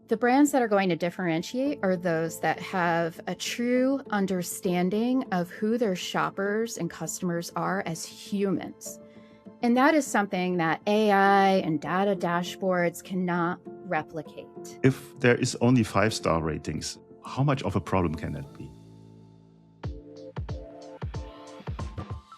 The brands that are going to differentiate are those that have a true understanding of who their shoppers and customers are as humans. And that is something that AI and data dashboards cannot replicate. If there is only 5-star ratings, how much of a problem can that be?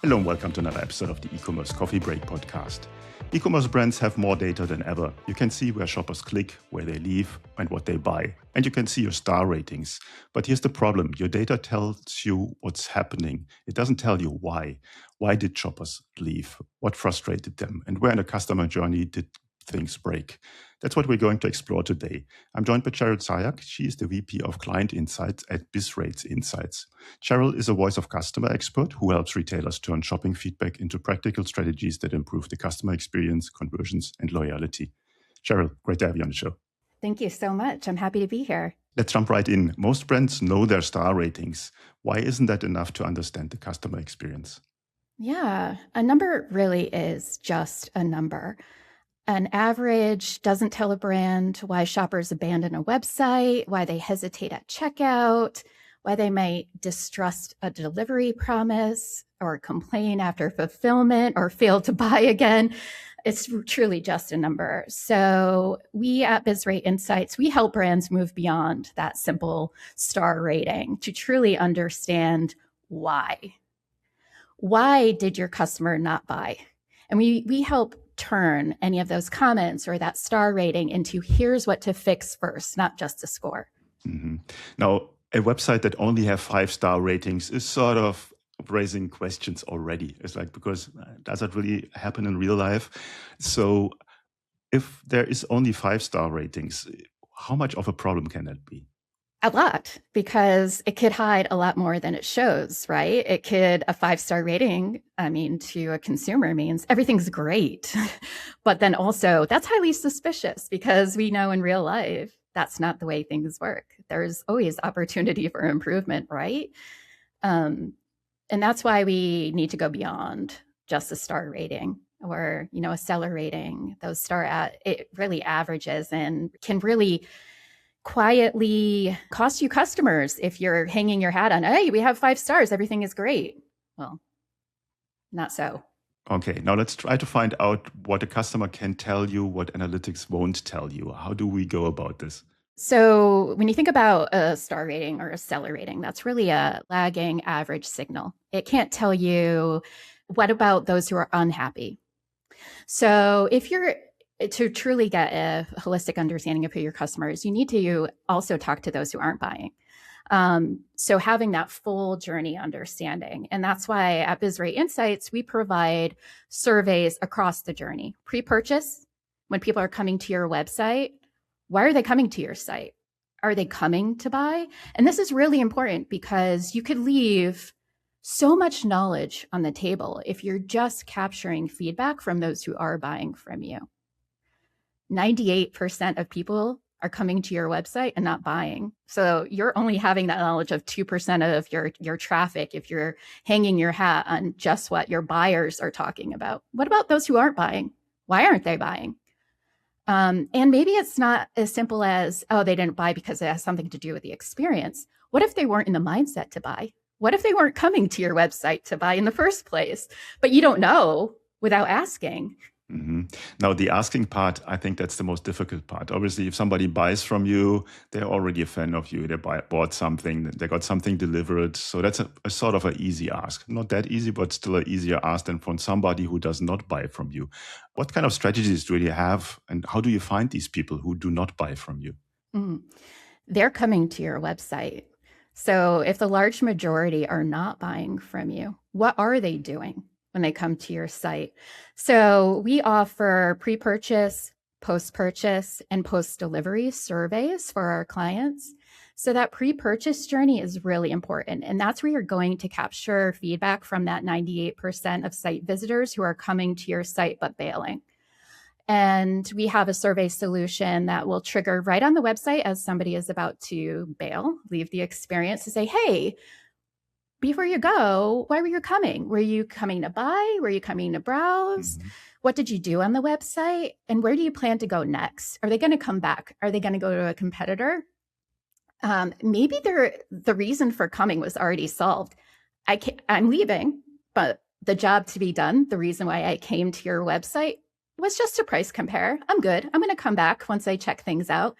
Hello and welcome to another episode of the E-commerce Coffee Break podcast. E-commerce brands have more data than ever. You can see where shoppers click, where they leave, and what they buy. And you can see your star ratings. But here's the problem. Your data tells you what's happening. It doesn't tell you why. Why did shoppers leave? What frustrated them? And where in the customer journey did things break? That's what we're going to explore today. I'm joined by Cheryl Zajac. She is the VP of Client Insights at Bizrate Insights. Cheryl is a voice of customer expert who helps retailers turn shopping feedback into practical strategies that improve the customer experience, conversions, and loyalty. Cheryl, great to have you on the show. Thank you so much. I'm happy to be here. Let's jump right in. Most brands know their star ratings. Why isn't that enough to understand the customer experience? Yeah, a number really is just a number. An average doesn't tell a brand why shoppers abandon a website, why they hesitate at checkout, why they might distrust a delivery promise or complain after fulfillment or fail to buy again. It's truly just a number. So we at Bizrate Insights, we help brands move beyond that simple star rating to truly understand why. Why did your customer not buy? And we help turn any of those comments or that star rating into here's what to fix first, not just a score. Mm-hmm. Now, a website that only have 5-star ratings is sort of raising questions already. It's like, because does that really happen in real life? So if there is only 5-star ratings, how much of a problem can that be? A lot, because it could hide a lot more than it shows, right? A 5-star rating, to a consumer means everything's great. But then also that's highly suspicious because we know in real life, that's not the way things work. There's always opportunity for improvement, right? And that's why we need to go beyond just a star rating or, a seller rating. Those it really averages and can really quietly cost you customers if you're hanging your hat on, hey, we have 5 stars, everything is great. Well, not so. Okay, now let's try to find out what a customer can tell you, what analytics won't tell you. How do we go about this? So when you think about a star rating or a seller rating, that's really a lagging average signal. It can't tell you what about those who are unhappy. So to truly get a holistic understanding of who your customer is, you need to also talk to those who aren't buying. So having that full journey understanding. And that's why at Bizrate Insights, we provide surveys across the journey. Pre-purchase, when people are coming to your website, why are they coming to your site? Are they coming to buy? And this is really important because you could leave so much knowledge on the table if you're just capturing feedback from those who are buying from you. 98% of people are coming to your website and not buying. So you're only having that knowledge of 2% of your traffic if you're hanging your hat on just what your buyers are talking about. What about those who aren't buying? Why aren't they buying? And maybe it's not as simple as, oh, they didn't buy because it has something to do with the experience. What if they weren't in the mindset to buy? What if they weren't coming to your website to buy in the first place? But you don't know without asking. Mm-hmm. Now, the asking part, I think that's the most difficult part. Obviously, if somebody buys from you, they're already a fan of you. They bought something, they got something delivered. So that's a sort of an easy ask. Not that easy, but still an easier ask than from somebody who does not buy from you. What kind of strategies do you have? And how do you find these people who do not buy from you? They're coming to your website. So if the large majority are not buying from you, what are they doing when they come to your site? So we offer pre-purchase, post-purchase, and post-delivery surveys for our clients. So that pre-purchase journey is really important. And that's where you're going to capture feedback from that 98% of site visitors who are coming to your site but bailing. And we have a survey solution that will trigger right on the website as somebody is about to bail, leave the experience to say, hey, before you go, why were you coming? Were you coming to buy? Were you coming to browse? What did you do on the website? And where do you plan to go next? Are they going to come back? Are they going to go to a competitor? Maybe the reason for coming was already solved. I'm leaving, but the job to be done, the reason why I came to your website was just to price compare. I'm good. I'm going to come back once I check things out.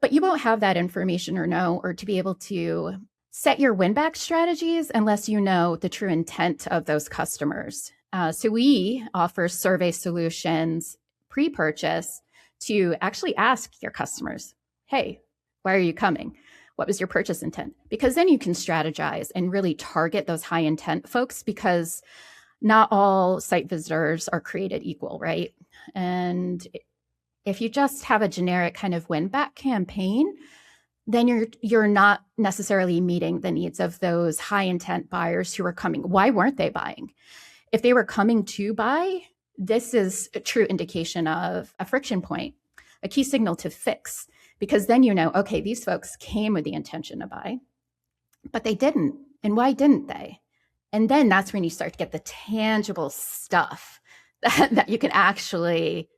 But you won't have that information or to be able to set your win back strategies unless you know the true intent of those customers. So we offer survey solutions pre-purchase to actually ask your customers, hey, why are you coming? What was your purchase intent? Because then you can strategize and really target those high intent folks, because not all site visitors are created equal, right? And if you just have a generic kind of win back campaign, then you're not necessarily meeting the needs of those high intent buyers who are coming. Why weren't they buying? If they were coming to buy, this is a true indication of a friction point, a key signal to fix, because then you know, okay, these folks came with the intention to buy, but they didn't. And why didn't they? And then that's when you start to get the tangible stuff that you can actually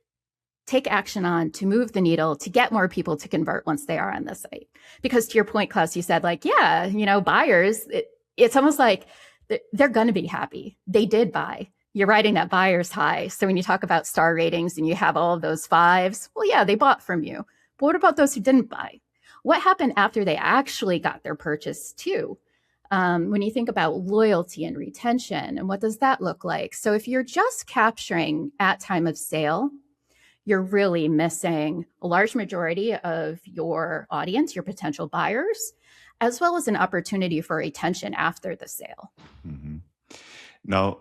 take action on to move the needle, to get more people to convert once they are on the site. Because to your point, Klaus, you said like, yeah, buyers, it's almost like they're going to be happy. They did buy. You're riding that buyer's high. So when you talk about star ratings and you have all of those fives, well, yeah, they bought from you. But what about those who didn't buy? What happened after they actually got their purchase too? When you think about loyalty and retention, and what does that look like? So if you're just capturing at time of sale, you're really missing a large majority of your audience, your potential buyers, as well as an opportunity for retention after the sale. Mm-hmm. Now,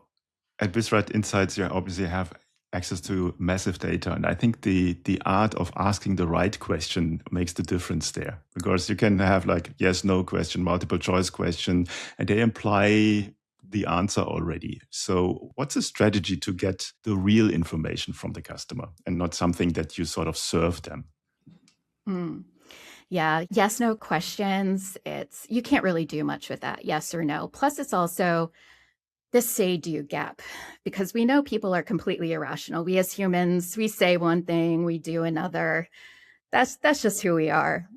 at Bizrate Insights, you obviously have access to massive data. And I think the art of asking the right question makes the difference there, because you can have like yes, no question, multiple choice question, and they imply the answer already. So what's a strategy to get the real information from the customer and not something that you sort of serve them? Yeah, yes, no questions. You can't really do much with that, yes or no. Plus, it's also this say-do gap, because we know people are completely irrational. We as humans, we say one thing, we do another. That's just who we are.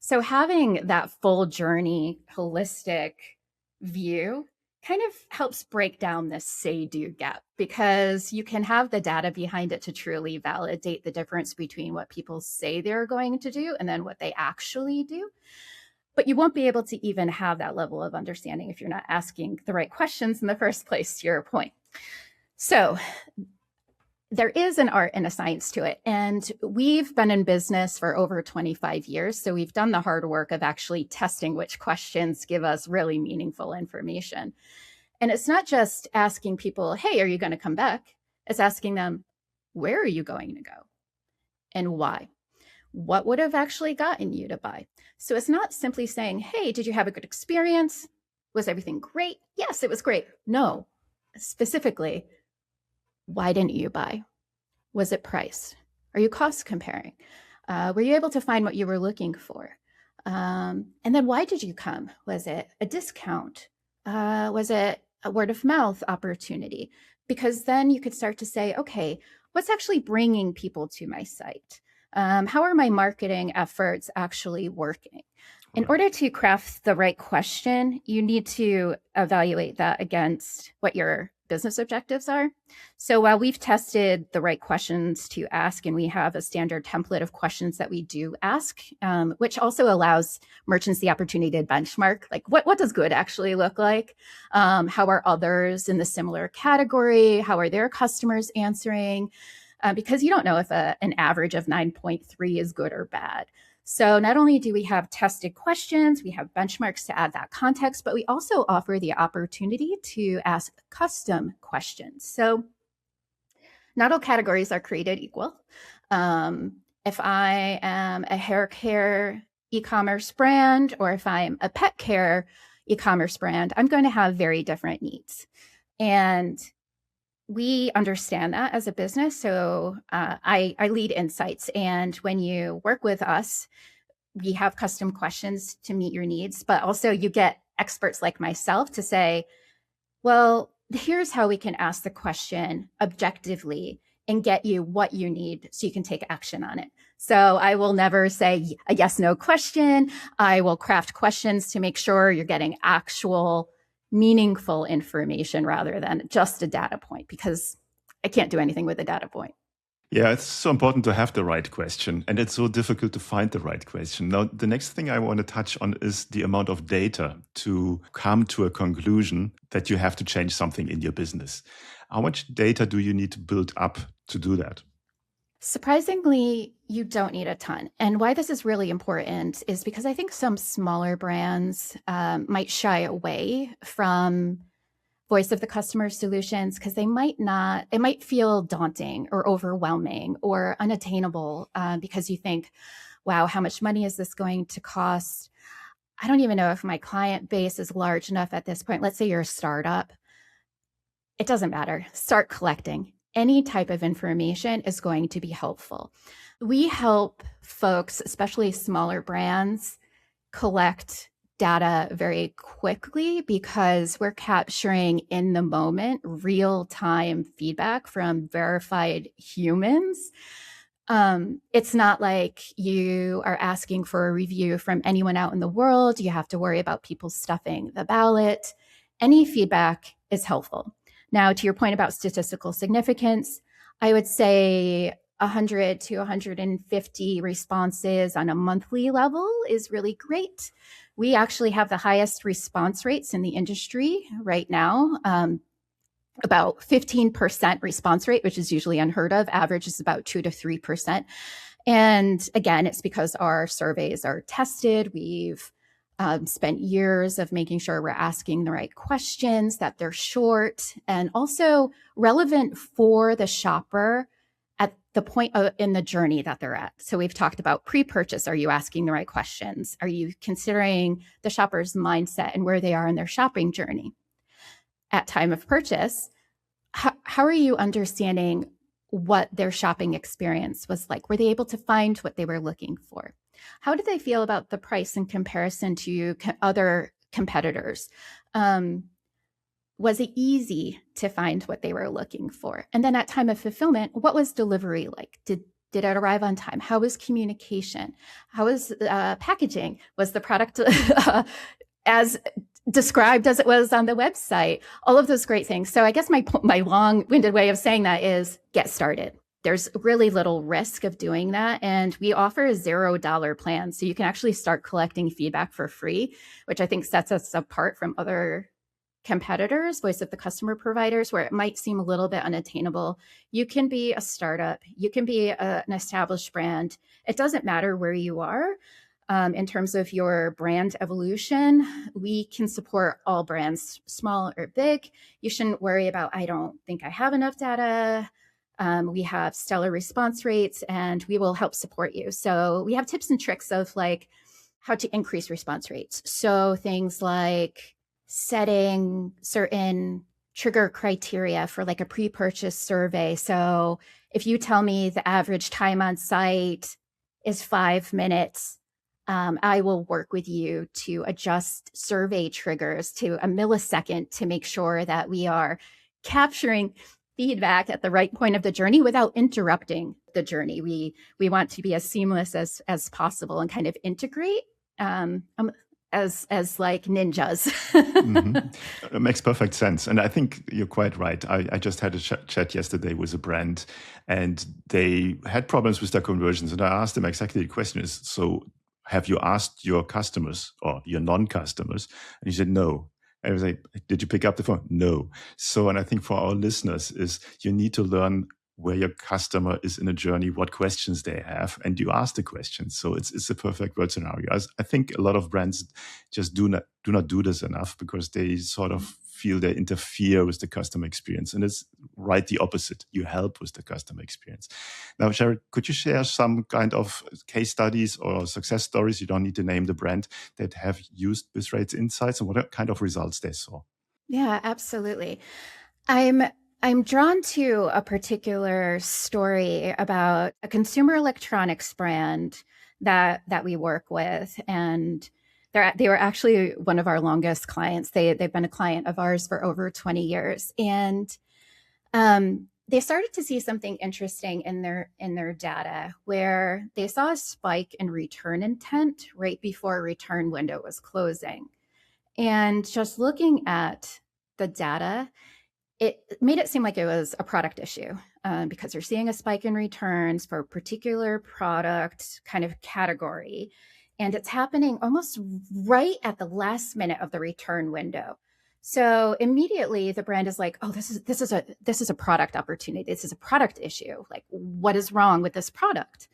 So having that full journey, holistic view kind of helps break down this say-do gap, because you can have the data behind it to truly validate the difference between what people say they're going to do and then what they actually do. But you won't be able to even have that level of understanding if you're not asking the right questions in the first place, to your point. So there is an art and a science to it. And we've been in business for over 25 years. So we've done the hard work of actually testing which questions give us really meaningful information. And it's not just asking people, hey, are you going to come back? It's asking them, where are you going to go and why? What would have actually gotten you to buy? So it's not simply saying, hey, did you have a good experience? Was everything great? Yes, it was great. No, specifically, why didn't you buy? Was it price? Are you cost comparing? Were you able to find what you were looking for? And then why did you come? Was it a discount? Was it a word of mouth opportunity? Because then you could start to say, okay, what's actually bringing people to my site? How are my marketing efforts actually working? In order to craft the right question, you need to evaluate that against what your business objectives are. So while we've tested the right questions to ask, and we have a standard template of questions that we do ask, which also allows merchants the opportunity to benchmark, like what does good actually look like? How are others in the similar category? How are their customers answering? Because you don't know if an average of 9.3 is good or bad. So not only do we have tested questions, we have benchmarks to add that context, but we also offer the opportunity to ask custom questions. So not all categories are created equal. If I am a hair care e-commerce brand, or if I'm a pet care e-commerce brand, I'm going to have very different needs. And we understand that as a business. So I lead insights. And when you work with us, we have custom questions to meet your needs, but also you get experts like myself to say, well, here's how we can ask the question objectively and get you what you need so you can take action on it. So I will never say a yes, no question. I will craft questions to make sure you're getting actual meaningful information rather than just a data point, because I can't do anything with a data point. Yeah, it's so important to have the right question, and it's so difficult to find the right question. Now, the next thing I want to touch on is the amount of data to come to a conclusion that you have to change something in your business. How much data do you need to build up to do that? Surprisingly, you don't need a ton. And why this is really important is because I think some smaller brands might shy away from voice of the customer solutions because they might not, it might feel daunting or overwhelming or unattainable because you think, wow, how much money is this going to cost? I don't even know if my client base is large enough at this point. Let's say you're a startup. It doesn't matter. Start collecting. Any type of information is going to be helpful. We help folks, especially smaller brands, collect data very quickly because we're capturing in the moment real-time feedback from verified humans. It's not like you are asking for a review from anyone out in the world. You have to worry about people stuffing the ballot. Any feedback is helpful. Now, to your point about statistical significance, I would say 100 to 150 responses on a monthly level is really great. We actually have the highest response rates in the industry right now. About 15% response rate, which is usually unheard of. Average is about 2 to 3%. And again, it's because our surveys are tested. We've spent years of making sure we're asking the right questions, that they're short and also relevant for the shopper at the point in the journey that they're at. So we've talked about pre-purchase. Are you asking the right questions? Are you considering the shopper's mindset and where they are in their shopping journey? At time of purchase, how are you understanding what their shopping experience was like? Were they able to find what they were looking for? How did they feel about the price in comparison to other competitors? Was it easy to find what they were looking for? And then at time of fulfillment, what was delivery like? Did it arrive on time? How was communication? How was packaging? Was the product as described as it was on the website? All of those great things. So I guess my long-winded way of saying that is get started. There's really little risk of doing that. And we offer a $0 plan. So you can actually start collecting feedback for free, which I think sets us apart from other competitors, voice of the customer providers, where it might seem a little bit unattainable. You can be a startup. You can be an established brand. It doesn't matter where you are. In terms of your brand evolution, we can support all brands, small or big. You shouldn't worry about, I don't think I have enough data. We have stellar response rates and we will help support you. So we have tips and tricks of like how to increase response rates. So things like setting certain trigger criteria for like a pre-purchase survey. So if you tell me the average time on site is 5 minutes, I will work with you to adjust survey triggers to a millisecond to make sure that we are capturing feedback at the right point of the journey without interrupting the journey. We want to be as seamless as possible and kind of integrate as like ninjas. It makes perfect sense. And I think you're quite right. I just had a chat yesterday with a brand and they had problems with their conversions. And I asked them exactly the question is, so have you asked your customers or your non-customers? And he said, no. I was like, did you pick up the phone? No. So, and I think for our listeners is you need to learn where your customer is in a journey, what questions they have, and you ask the questions. So it's a perfect world scenario. I think a lot of brands just do not do this enough because they sort of feel they interfere with the customer experience. And it's right the opposite. You help with the customer experience. Now, Cheryl, could you share some kind of case studies or success stories? You don't need to name the brand that have used Bizrate Insights and what kind of results they saw. Yeah, absolutely. I'm drawn to a particular story about a consumer electronics brand that we work with, and They were actually one of our longest clients. They've been a client of ours for over 20 years. And they started to see something interesting in their data where they saw a spike in return intent right before return window was closing. And just looking at the data, it made it seem like it was a product issue because you're seeing a spike in returns for a particular product kind of category. And it's happening almost right at the last minute of the return window. So immediately the brand is like, oh, this is a product opportunity. This is a product issue. Like, what is wrong with this product?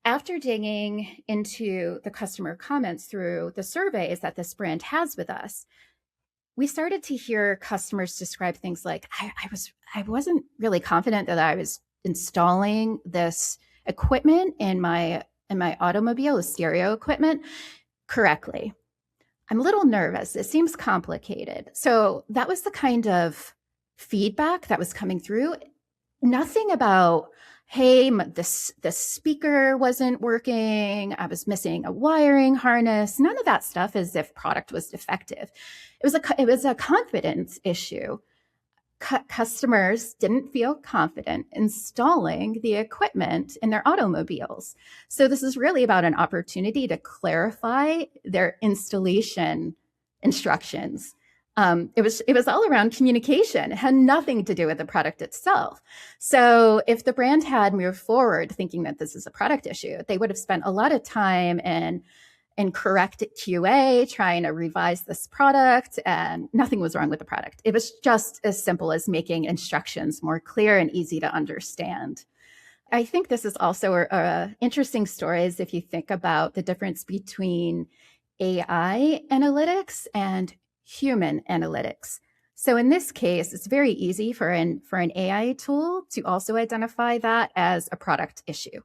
After digging into the customer comments through the surveys that this brand has with us, we started to hear customers describe things like, I wasn't really confident that I was installing this equipment in my automobile, the stereo equipment, correctly. I'm a little nervous. It seems complicated. So that was the kind of feedback that was coming through. Nothing about, hey, this speaker wasn't working. I was missing a wiring harness. None of that stuff as if product was defective. It was a confidence issue. Customers didn't feel confident installing the equipment in their automobiles. So this is really about an opportunity to clarify their installation instructions. It was all around communication. It had nothing to do with the product itself. So if the brand had moved forward thinking that this is a product issue, they would have spent a lot of time in correct QA, trying to revise this product, and nothing was wrong with the product. It was just as simple as making instructions more clear and easy to understand. I think this is also interesting stories if you think about the difference between AI analytics and human analytics. So in this case, it's very easy for an AI tool to also identify that as a product issue.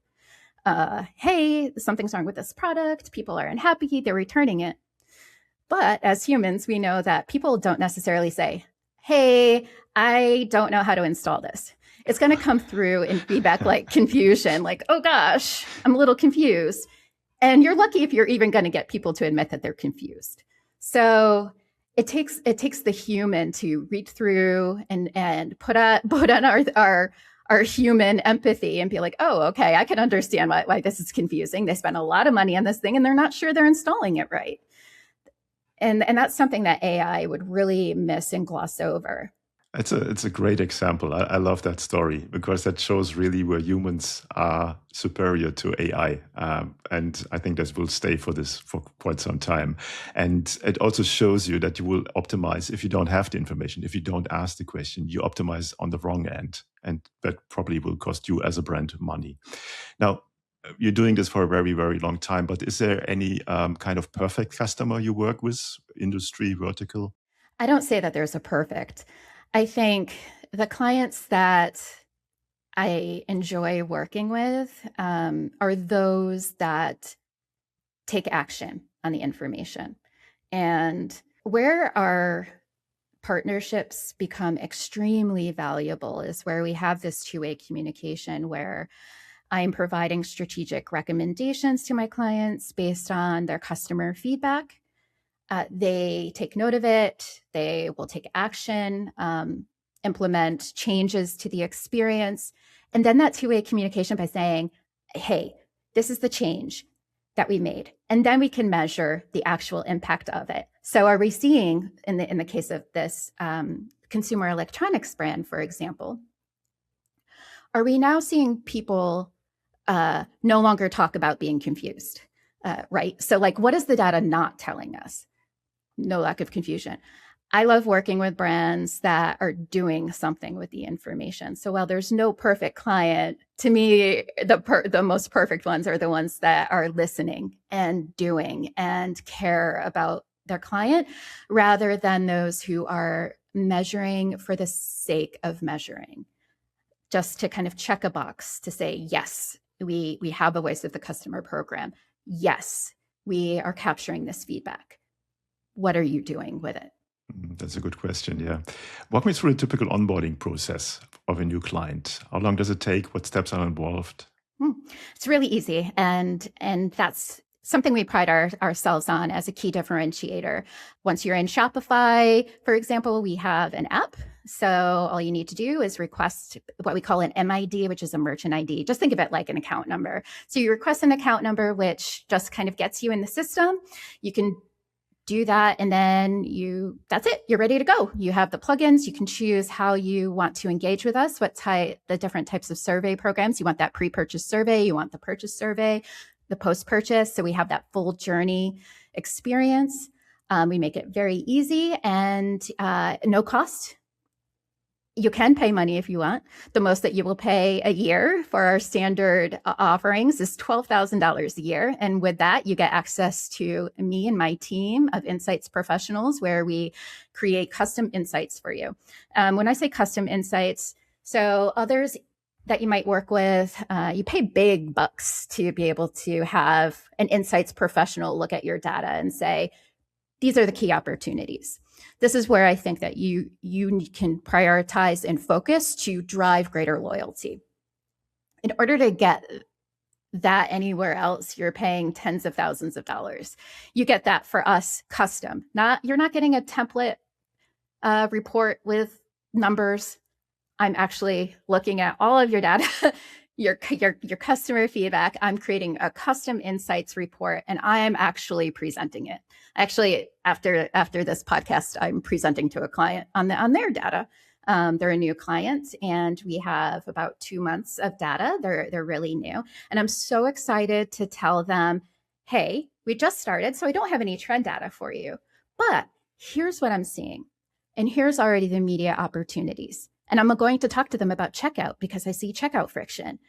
Hey, something's wrong with this product. People are unhappy. They're returning it. But as humans, we know that people don't necessarily say, hey, I don't know how to install this. It's going to come through in feedback like confusion, like, oh gosh, I'm a little confused. And you're lucky if you're even going to get people to admit that they're confused. So it takes the human to read through and put on our human empathy and be like, oh, okay, I can understand why this is confusing. They spent a lot of money on this thing and they're not sure they're installing it right. And that's something that AI would really miss and gloss over. It's a great example. I love that story because that shows really where humans are superior to AI. And I think this will stay for quite some time. And it also shows you that you will optimize if you don't have the information. If you don't ask the question, you optimize on the wrong end. And that probably will cost you as a brand money. Now, you're doing this for a very, very long time, but is there any kind of perfect customer you work with, industry, vertical? I don't say that there's a perfect. I think the clients that I enjoy working with are those that take action on the information. And where our partnerships become extremely valuable is where we have this two-way communication where I'm providing strategic recommendations to my clients based on their customer feedback. They take note of it. They will take action, implement changes to the experience. And then that two-way communication by saying, hey, this is the change that we made. And then we can measure the actual impact of it. So are we seeing, in the case of this consumer electronics brand, for example, are we now seeing people no longer talk about being confused, right? So like, what is the data not telling us? No lack of confusion. I love working with brands that are doing something with the information. So while there's no perfect client, to me, the most perfect ones are the ones that are listening and doing and care about their client rather than those who are measuring for the sake of measuring, just to kind of check a box to say, yes, we have a voice of the customer program. Yes, we are capturing this feedback. What are you doing with it? That's a good question, yeah. Walk me through a typical onboarding process of a new client. How long does it take? What steps are involved? It's really easy. And that's something we pride ourselves on as a key differentiator. Once you're in Shopify, for example, we have an app. So all you need to do is request what we call an MID, which is a merchant ID. Just think of it like an account number. So you request an account number, which just kind of gets you in the system. You can do that, and then that's it. You're ready to go. You have the plugins. You can choose how you want to engage with us, the different types of survey programs. You want that pre-purchase survey, you want the purchase survey, the post-purchase. So we have that full journey experience. We make it very easy and no cost. You can pay money if you want. The most that you will pay a year for our standard offerings is $12,000 a year. And with that, you get access to me and my team of insights professionals where we create custom insights for you. When I say custom insights, so others that you might work with, you pay big bucks to be able to have an insights professional look at your data and say, these are the key opportunities. This is where I think that you can prioritize and focus to drive greater loyalty. In order to get that anywhere else, you're paying tens of thousands of dollars. You get that for us custom. You're not getting a template report with numbers. I'm actually looking at all of your data, your customer feedback. I'm creating a custom insights report, and I am actually presenting it. Actually, after this podcast, I'm presenting to a client on their data. They're a new client, and we have about 2 months of data. They're really new, and I'm so excited to tell them, "Hey, we just started, so I don't have any trend data for you, but here's what I'm seeing, and here's already the media opportunities." And I'm going to talk to them about checkout because I see checkout friction.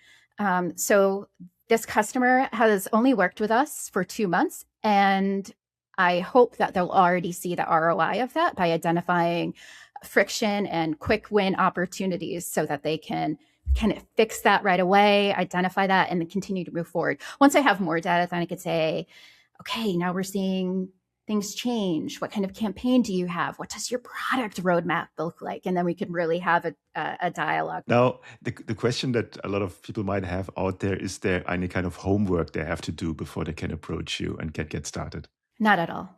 So this customer has only worked with us for 2 months, and I hope that they'll already see the ROI of that by identifying friction and quick win opportunities so that they can fix that right away, identify that, and then continue to move forward. Once I have more data, then I could say, okay, now we're seeing things change. What kind of campaign do you have? What does your product roadmap look like? And then we can really have a dialogue. Now, the question that a lot of people might have out there, is there any kind of homework they have to do before they can approach you and get started? Not at all.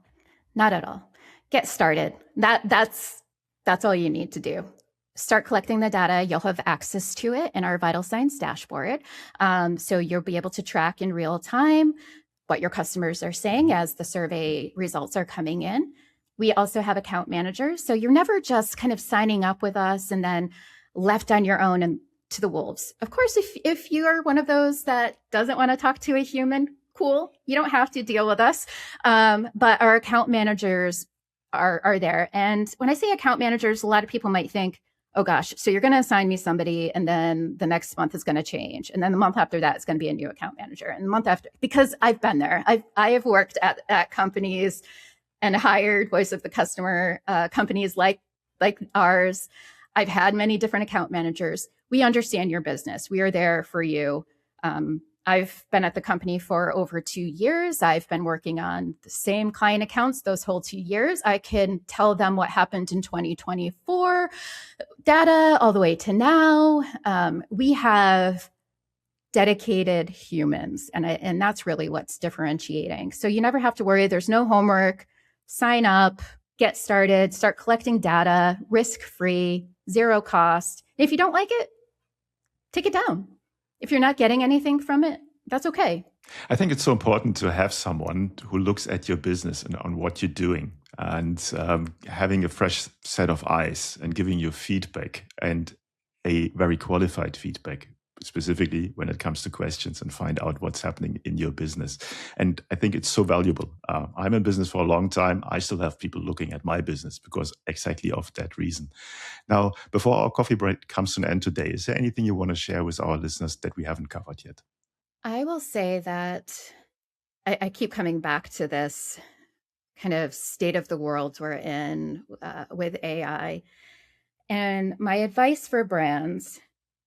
Not at all. Get started. That's all you need to do. Start collecting the data. You'll have access to it in our vital signs dashboard. So you'll be able to track in real time what your customers are saying as the survey results are coming in. We also have account managers. So you're never just kind of signing up with us and then left on your own and to the wolves. Of course, if you are one of those that doesn't want to talk to a human, cool. You don't have to deal with us. But our account managers are there. And when I say account managers, a lot of people might think, oh gosh, so you're going to assign me somebody and then the next month is going to change. And then the month after that, it's going to be a new account manager. And the month after, because I've been there, I have worked at companies and hired voice of the customer companies like ours. I've had many different account managers. We understand your business. We are there for you. I've been at the company for over 2 years. I've been working on the same client accounts those whole 2 years. I can tell them what happened in 2024 data all the way to now. We have dedicated humans, and that's really what's differentiating. So you never have to worry. There's no homework. Sign up, get started, start collecting data, risk-free, zero cost. If you don't like it, take it down. If you're not getting anything from it, that's okay. I think it's so important to have someone who looks at your business and on what you're doing, and having a fresh set of eyes and giving you feedback, and a very qualified feedback, specifically when it comes to questions, and find out what's happening in your business. And I think it's so valuable. I'm in business for a long time. I still have people looking at my business because exactly of that reason. Now, before our coffee break comes to an end today, is there anything you want to share with our listeners that we haven't covered yet? I will say that I keep coming back to this kind of state of the world we're in with AI. And my advice for brands,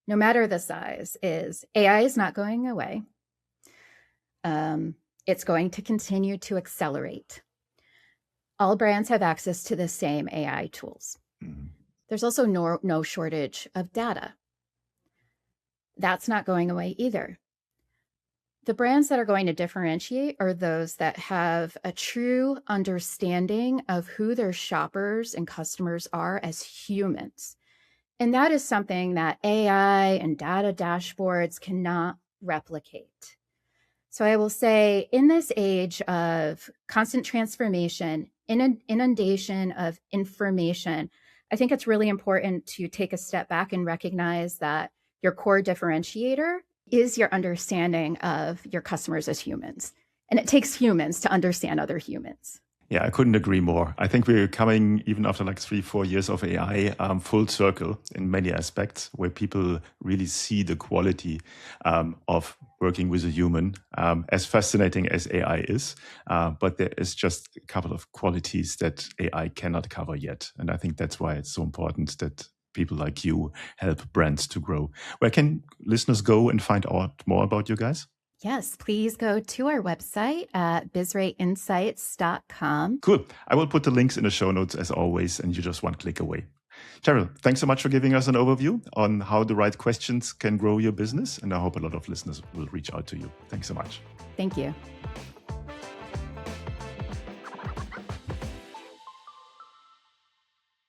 no matter the size, is AI is not going away. It's going to continue to accelerate. All brands have access to the same AI tools. Mm-hmm. There's also no shortage of data. That's not going away either. The brands that are going to differentiate are those that have a true understanding of who their shoppers and customers are as humans. And that is something that AI and data dashboards cannot replicate. So I will say, in this age of constant transformation, inundation of information, I think it's really important to take a step back and recognize that your core differentiator is your understanding of your customers as humans. And it takes humans to understand other humans. Yeah, I couldn't agree more. I think we're coming, even after like 3-4 years of AI, full circle in many aspects where people really see the quality of working with a human, as fascinating as AI is. But there is just a couple of qualities that AI cannot cover yet. And I think that's why it's so important that people like you help brands to grow. Where can listeners go and find out more about you guys? Yes, please go to our website at bizrateinsights.com. Cool. I will put the links in the show notes as always, and you're just one click away. Cheryl, thanks so much for giving us an overview on how the right questions can grow your business. And I hope a lot of listeners will reach out to you. Thanks so much. Thank you.